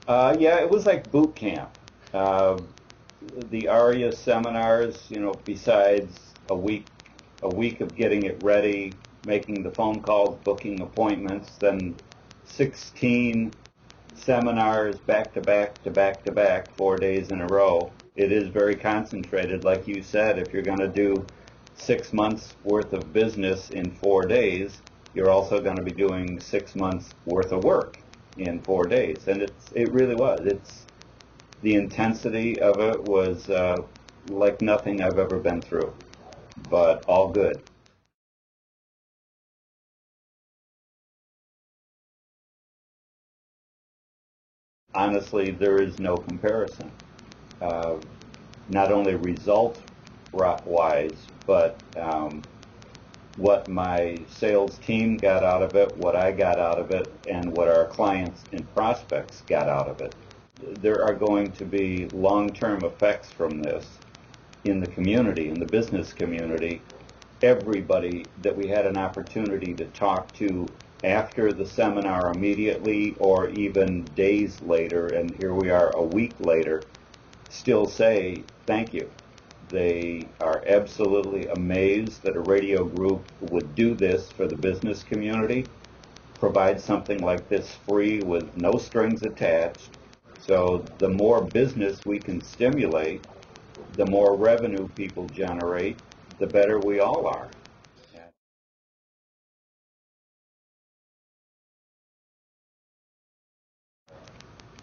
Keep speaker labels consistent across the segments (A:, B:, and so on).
A: Yeah, it was like boot camp. Uh, the ARIA seminars, besides a week of getting it ready, making the phone calls, booking appointments, then 16 seminars back to back to back to back, 4 days in a row. It is very concentrated, like you said. If you're going to do 6 months worth of business in 4 days, you're also going to be doing 6 months worth of work in 4 days, and it really was. The intensity of it was like nothing I've ever been through, but all good. Honestly, there is no comparison. Uh, Not only result wise, but what my sales team got out of it, what I got out of it, and what our clients and prospects got out of it. There are going to be long-term effects from this in the community, in the business community. Everybody that we had an opportunity to talk to after the seminar immediately or even days later, and here we are a week later, still say thank you. They are absolutely amazed that a radio group would do this for the business community, provide something like this free with no strings attached. So the more business we can stimulate, the more revenue people generate, the better we all are.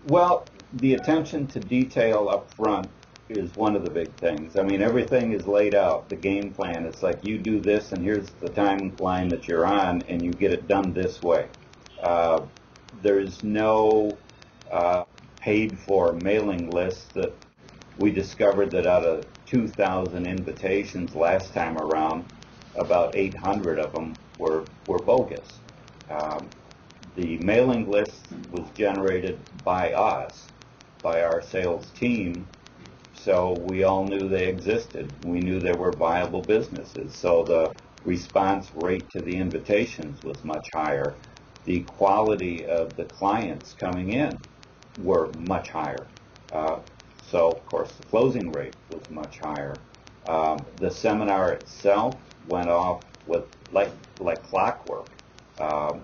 A: Well, the attention to detail up front is one of the big things. I mean, everything is laid out, the game plan. It's like you do this, and here's the timeline that you're on, and you get it done this way. Uh, there's no paid for mailing list. That we discovered that out of 2,000 invitations last time around, about 800 of them were bogus. Um, the mailing list was generated by us, by our sales team, so we all knew they existed. We knew they were viable businesses. So the response rate to the invitations was much higher. The quality of the clients coming in were much higher. Uh, so, of course, the closing rate was much higher. The seminar itself went off with like clockwork. Um,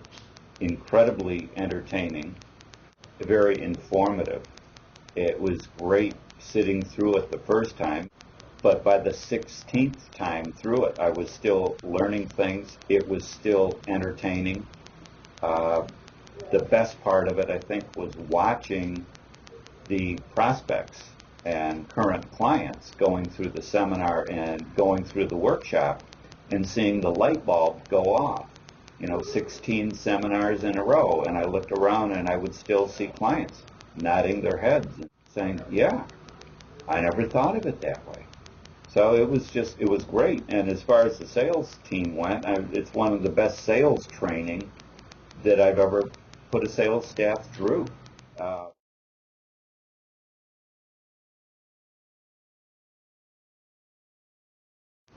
A: Incredibly entertaining, very informative. It was great sitting through it the first time, but by the 16th time through it, I was still learning things. It was still entertaining. Uh, the best part of it, I think, was watching the prospects and current clients going through the seminar and going through the workshop and seeing the light bulb go off. 16 seminars in a row, and I looked around and I would still see clients nodding their heads and saying, yeah, I never thought of it that way. So it was great. And as far as the sales team went, it's one of the best sales training that I've ever put a sales staff through. Uh,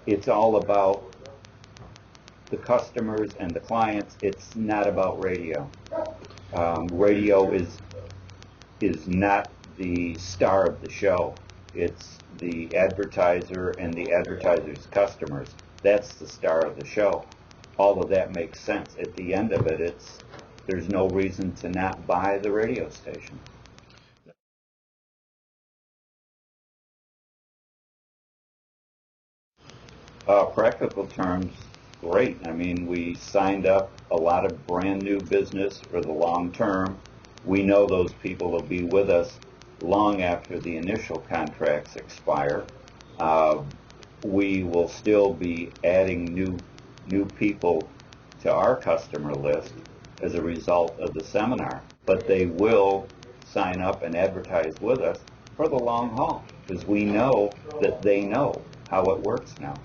A: it's all about the customers and the clients. It's not about radio. Radio is not the star of the show. It's the advertiser and the advertiser's customers. That's the star of the show. All of that makes sense. At the end of it, there's no reason to not buy the radio station. Practical terms, great. I mean, we signed up a lot of brand new business for the long term. We know those people will be with us long after the initial contracts expire. Uh, we will still be adding new people to our customer list as a result of the seminar, but they will sign up and advertise with us for the long haul because we know that they know how it works now.